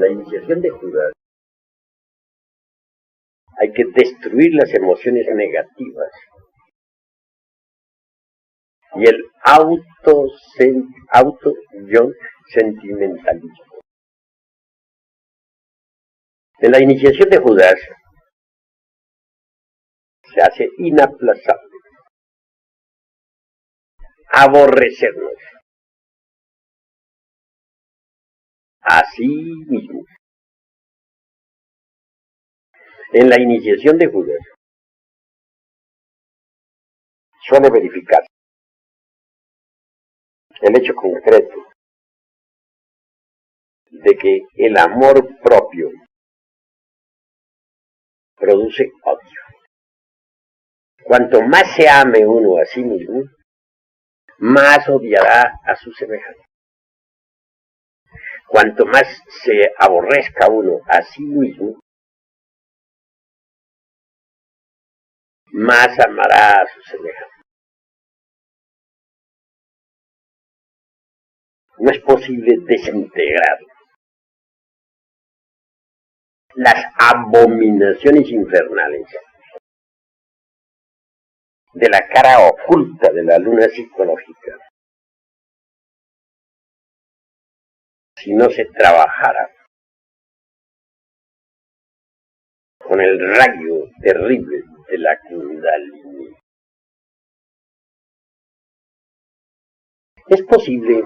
la iniciación de Judas hay que destruir las emociones negativas y el auto-sentimentalismo. En la iniciación de Judas se hace inaplazable aborrecernos a sí mismos. En la iniciación de Judas suele verificarse el hecho concreto de que el amor propio produce odio. Cuanto más se ame uno a sí mismo, más odiará a su semejante. Cuanto más se aborrezca uno a sí mismo, más amará a su semejante. No es posible desintegrar las abominaciones infernales de la cara oculta de la luna psicológica si no se trabajara con el rayo terrible de la Kundalini. Es posible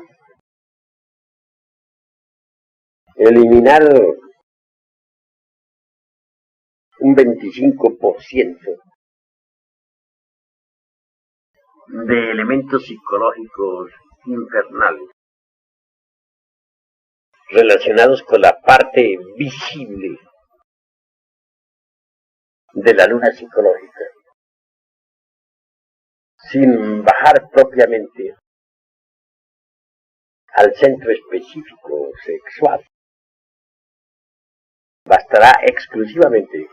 eliminar un 25% de elementos psicológicos infernales relacionados con la parte visible de la luna psicológica, sin bajar propiamente al centro específico sexual. Bastará exclusivamente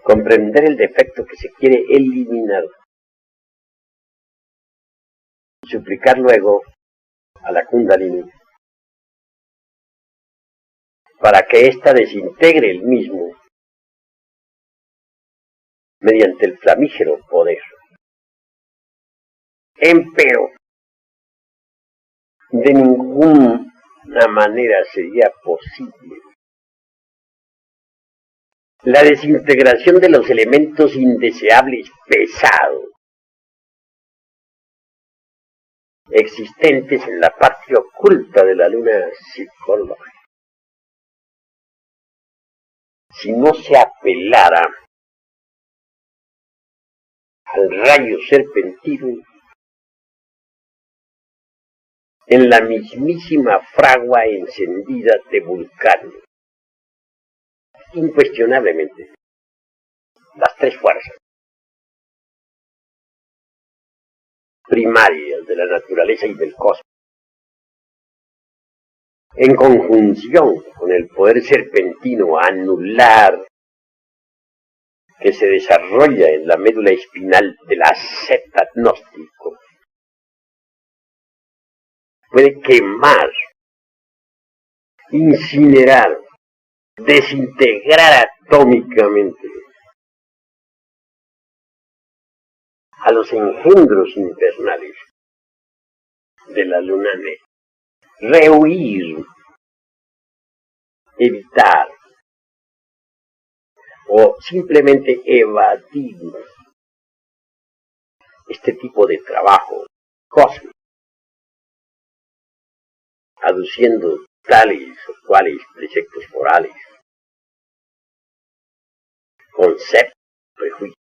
comprender el defecto que se quiere eliminar y suplicar luego a la Kundalini para que ésta desintegre el mismo mediante el flamígero poder. Empero, de ninguna manera sería posible la desintegración de los elementos indeseables pesados existentes en la parte oculta de la luna psicológica si no se apelara al rayo serpentino en la mismísima fragua encendida de Vulcano. Incuestionablemente, las tres fuerzas primarias de la naturaleza y del cosmos, en conjunción con el poder serpentino anular que se desarrolla en la médula espinal del asceta gnóstico, puede quemar, incinerar, desintegrar atómicamente a los engendros infernales de la luna negra. Rehuir, evitar o simplemente evadir este tipo de trabajo cósmico, aduciendo tales o cuales preceptos morales, conceptos, prejuicios,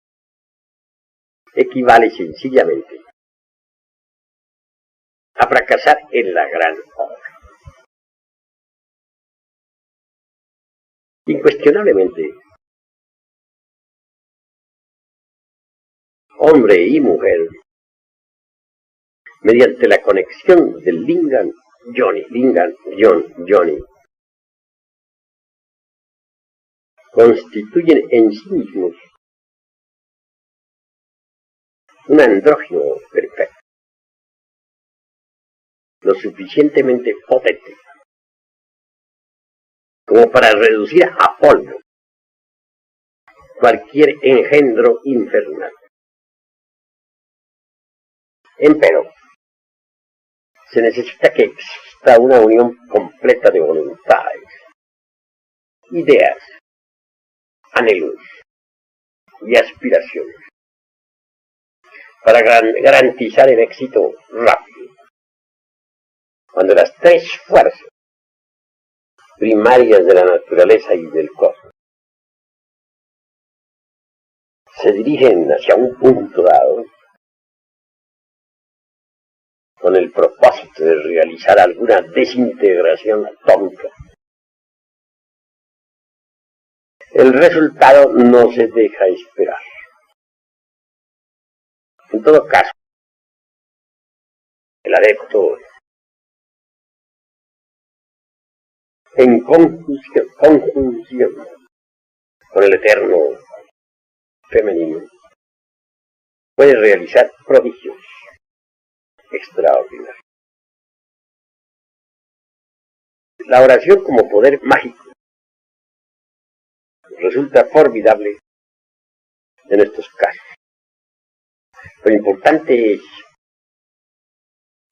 equivale sencillamente a fracasar en la gran obra. Incuestionablemente, hombre y mujer, mediante la conexión del Lingam Yoni, constituyen en sí mismos un andrógino perfecto, lo suficientemente potente como para reducir a polvo cualquier engendro infernal. Empero, se necesita que exista una unión completa de voluntades, ideas, anhelos y aspiraciones para garantizar el éxito rápido. Cuando las tres fuerzas primarias de la naturaleza y del cosmos se dirigen hacia un punto dado, con el propósito de realizar alguna desintegración atómica, el resultado no se deja esperar. En todo caso, el adepto, en conjunción con el eterno femenino, puede realizar prodigios extraordinarios. La oración como poder mágico resulta formidable en estos casos. Lo importante es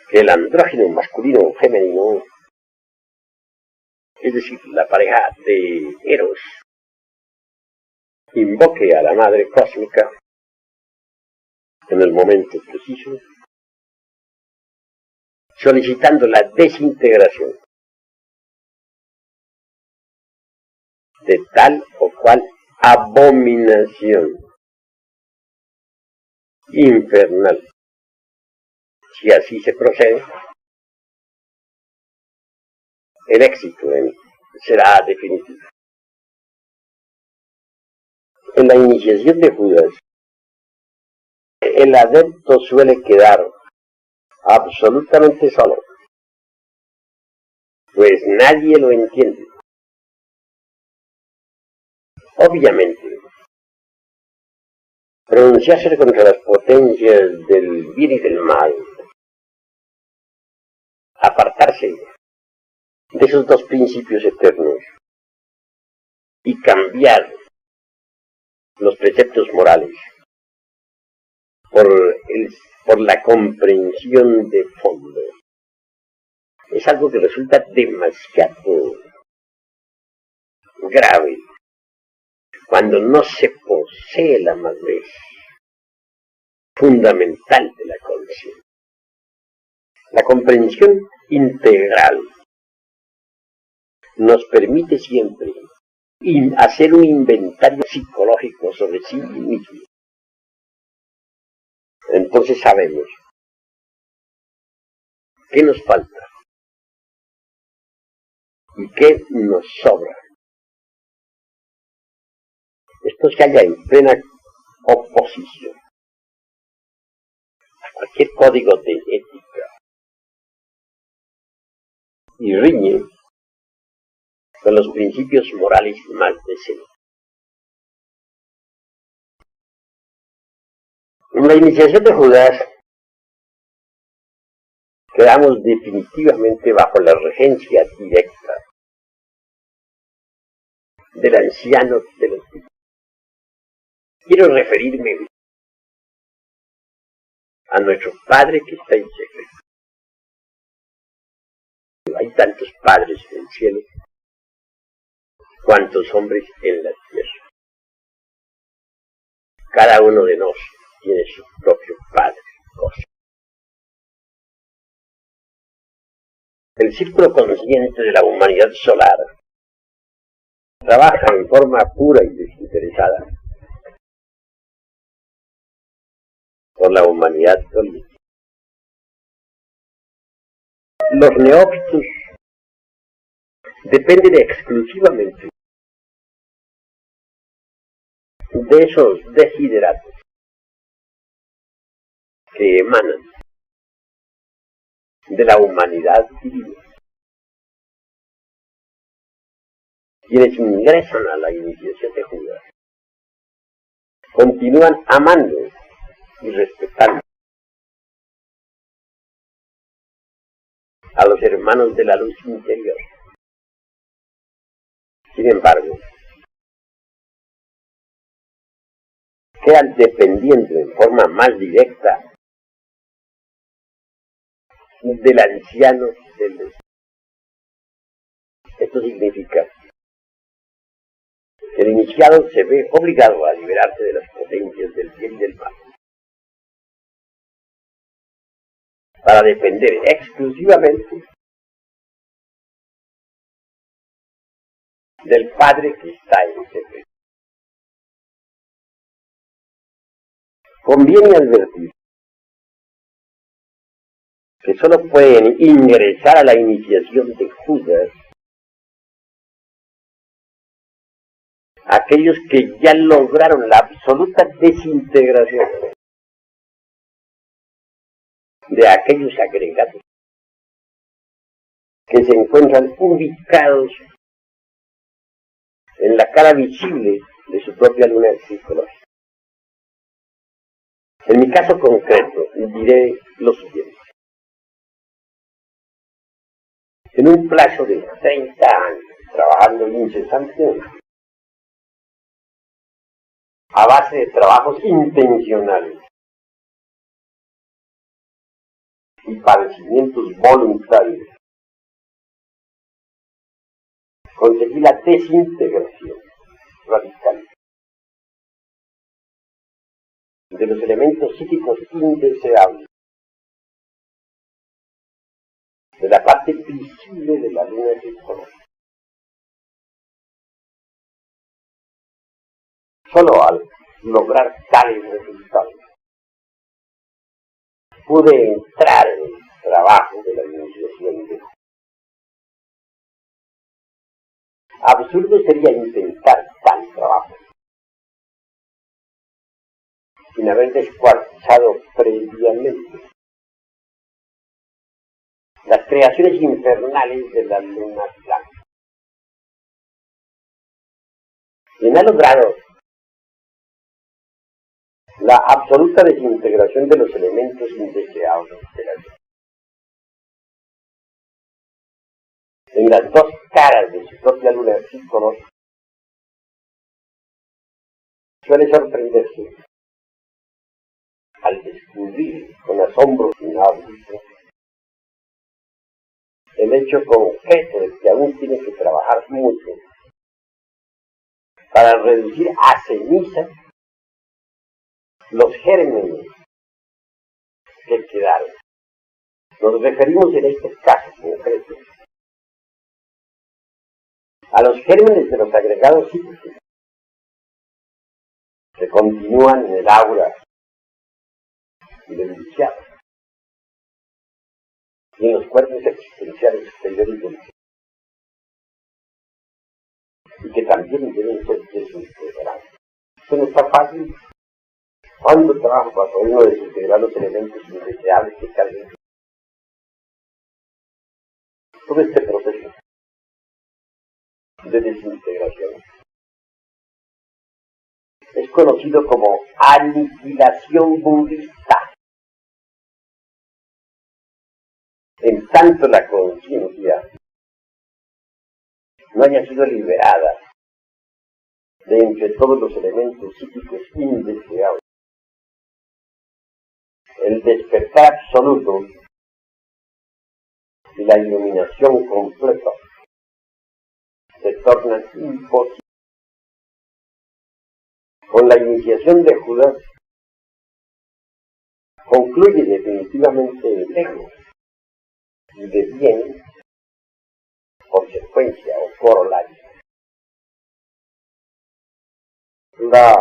que el andrógeno masculino o femenino, es decir, la pareja de Eros, invoque a la madre cósmica en el momento preciso, solicitando la desintegración de tal o cual abominación infernal. Si así se procede, el éxito será definitivo. En la iniciación de Judas, el adepto suele quedar absolutamente solo, pues nadie lo entiende. Obviamente, pronunciarse contra las potencias del bien y del mal, apartarse de esos dos principios eternos y cambiar los preceptos morales por la comprensión de fondo, es algo que resulta demasiado grave cuando no se posee la madurez fundamental de la conciencia. La comprensión integral nos permite siempre hacer un inventario psicológico sobre sí mismo. Entonces sabemos qué nos falta y qué nos sobra. Esto se halla en plena oposición a cualquier código de ética y riñe con los principios morales más decentes. En la iniciación de Judas quedamos definitivamente bajo la regencia directa del anciano de los días. Quiero referirme a nuestro Padre que está en secreto. Hay tantos padres en el cielo cuantos hombres en la tierra. Cada uno de nosotros tiene su propio Padre cósmico. El círculo consciente de la humanidad solar trabaja en forma pura y desinteresada por la humanidad solita. Los neófitos dependen exclusivamente de esos desideratos que emanan de la humanidad divina. Quienes ingresan a la iniciación de Judas continúan amando y respetando a los hermanos de la luz interior. Sin embargo, quedan dependiendo en forma más directa del anciano del deseo. Esto significa que el iniciado se ve obligado a liberarse de las potencias del bien y del mal, para depender exclusivamente del Padre que está en secreto. Conviene advertir que solo pueden ingresar a la iniciación de Judas aquellos que ya lograron la absoluta desintegración de aquellos agregados que se encuentran ubicados en la cara visible de su propia luna psicológica. En mi caso concreto, diré lo siguiente. En un plazo de 30 años, trabajando incesantemente, a base de trabajos intencionales y padecimientos voluntarios, conseguí la desintegración radical de los elementos psíquicos indeseables, de la parte visible de la luna psicológica. Solo al lograr tales resultados pude entrar en el trabajo de la iniciación de Judas. Absurdo sería intentar tal trabajo sin haber descuartizado previamente las creaciones infernales de la luna blanca. Quien ha logrado la absoluta desintegración de los elementos indeseables de la vida en las dos caras de su propia luna psicológica, suele sorprenderse al descubrir con asombro inaudito el hecho concreto de que aún tiene que trabajar mucho para reducir a ceniza los gérmenes que quedaron. Nos referimos en este caso concreto a los gérmenes de los agregados psíquicos que continúan en el aura del iniciado y en los cuerpos existenciales exteriores del ser, y que también deben ser desintegrados. Eso no está fácil. ¿Cuándo trabajo para poder uno desintegrar los elementos indeseables que cargan? Todo este proceso de desintegración es conocido como aniquilación budista. En tanto la conciencia no haya sido liberada de entre todos los elementos psíquicos indeseables, el despertar absoluto y la iluminación completa se tornan imposibles. Con la iniciación de Judas concluye definitivamente el ego y deviene consecuencia o corolario la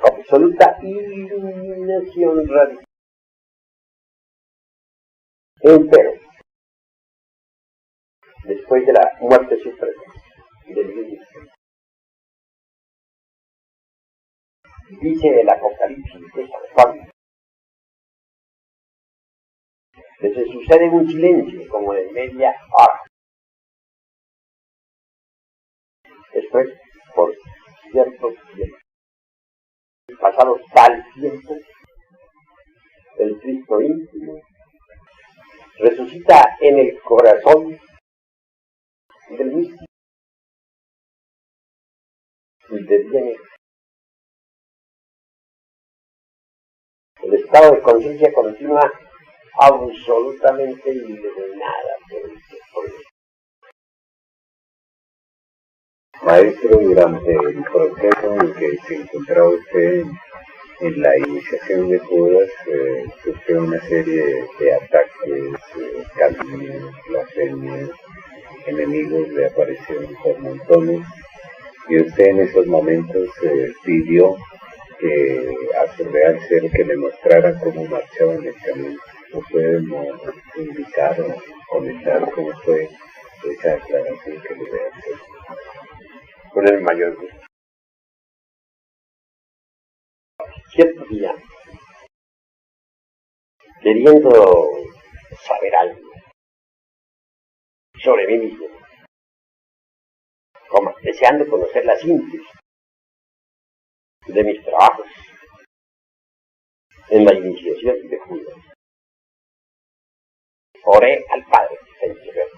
absoluta iluminación radical. Empero, después de la muerte suprema del Cristo, dice el Apocalipsis de San Juan, que se sucede un silencio como de media hora. Esto es por cierto tiempo. Pasado tal tiempo, el Cristo íntimo resucita en el corazón del místico deviene. El estado de conciencia continua absolutamente iluminada por el tiempo. Maestro, durante el proceso en que se encontraba usted en la iniciación de todas, sufrió una serie de ataques, calumnias, blasfemias, enemigos le aparecieron por montones, y usted en esos momentos pidió a su real ser que le mostrara cómo marchaba en el camino. ¿No puede indicar o comentar cómo fue esa aclaración que le voy a hacer? Con el mayor gusto. Cierto día, queriendo saber algo sobre mí mismo, deseando conocer la síntesis de mis trabajos en la iniciación de Judas, oré al Padre Centurión,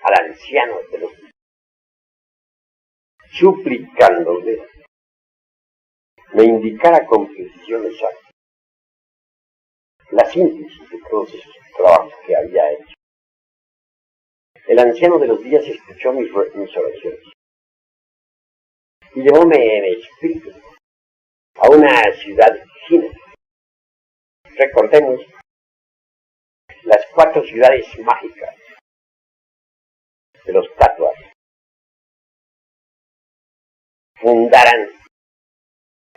al anciano de los días, suplicándole me indicara con precisión exacta la síntesis de todos esos trabajos que había hecho. El anciano de los días escuchó mis oraciones y llevóme en espíritu a una ciudad china. Recordemos las 4 ciudades mágicas de los tatuas fundaran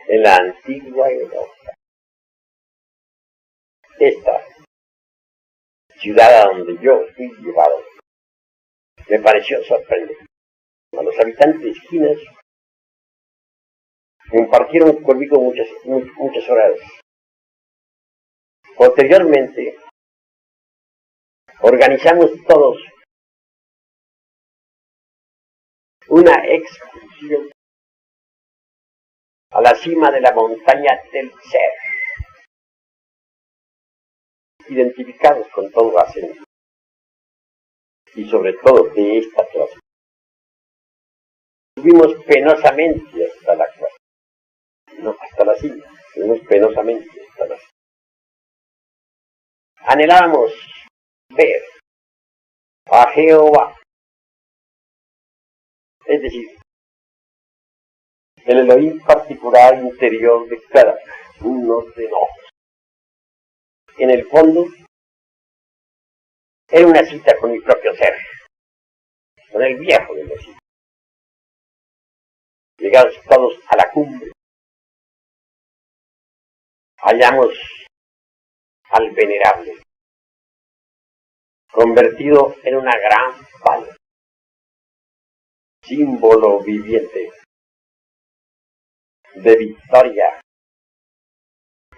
en la antigua Europa. Esta ciudad a donde yo fui llevado me pareció sorprendente. A los habitantes chinos compartieron conmigo muchas horas. Posteriormente, organizamos todos una excursión a la cima de la montaña del Ser, identificados con todo acento, y sobre todo de esta clase. Subimos penosamente hasta la cima, subimos penosamente hasta la cima. Anhelábamos ver a Jehová, es decir, el Elohim particular interior de cada uno de nosotros. En el fondo, era una cita con mi propio ser, con el viejo de los hijos. Llegados todos a la cumbre, hallamos al venerable, convertido en una gran pala, símbolo viviente de victoria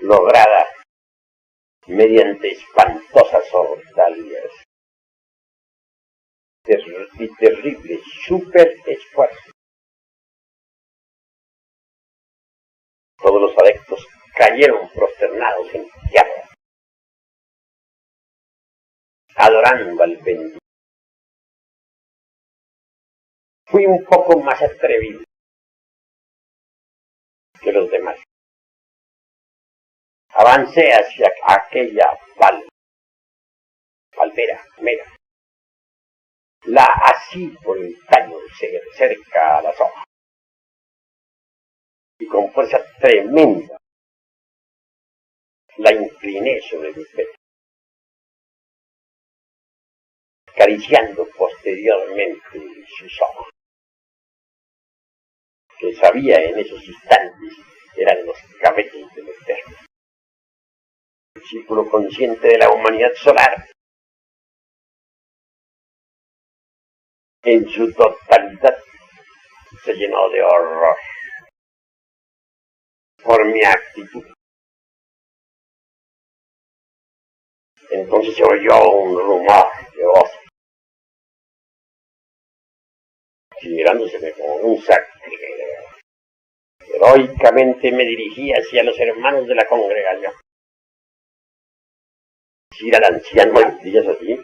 lograda mediante espantosas ordalias y terribles super esfuerzos. Todos los adeptos cayeron prosternados en tierra, adorando al bendito. Fui un poco más atrevido que los demás. Avancé hacia aquella palmera, la así por el tallo cerca a las hojas, y con fuerza tremenda la incliné sobre mi pecho, acariciando posteriormente sus ojos, que sabía en esos instantes eran los cabellos del Eterno. El círculo consciente de la humanidad solar, en su totalidad, se llenó de horror por mi actitud. Entonces se oyó un rumor de voces, considerándoseme como un sacrilegio. Heroicamente me dirigí hacia los hermanos de la congregación. Ir al anciano de días así,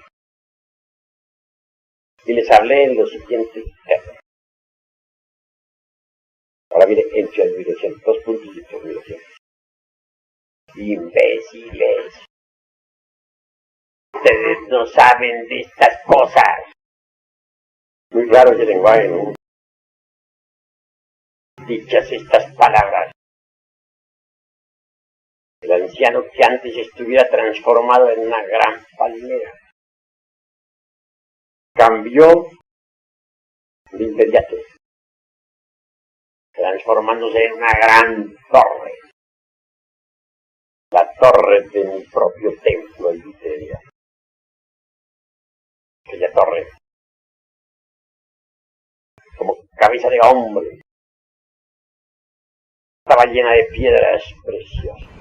y les hablé en los siguientes términos. Ahora viene en su admiración, 2 puntos de su admiración. Imbéciles. Ustedes no saben de estas cosas. Muy raro ese lenguaje, ¿no? Dichas estas palabras, el anciano que antes estuviera transformado en una gran palmera, cambió de inmediato, transformándose en una gran torre, la torre de mi propio templo en Viteria. Aquella torre, como cabeza de hombre, estaba llena de piedras preciosas.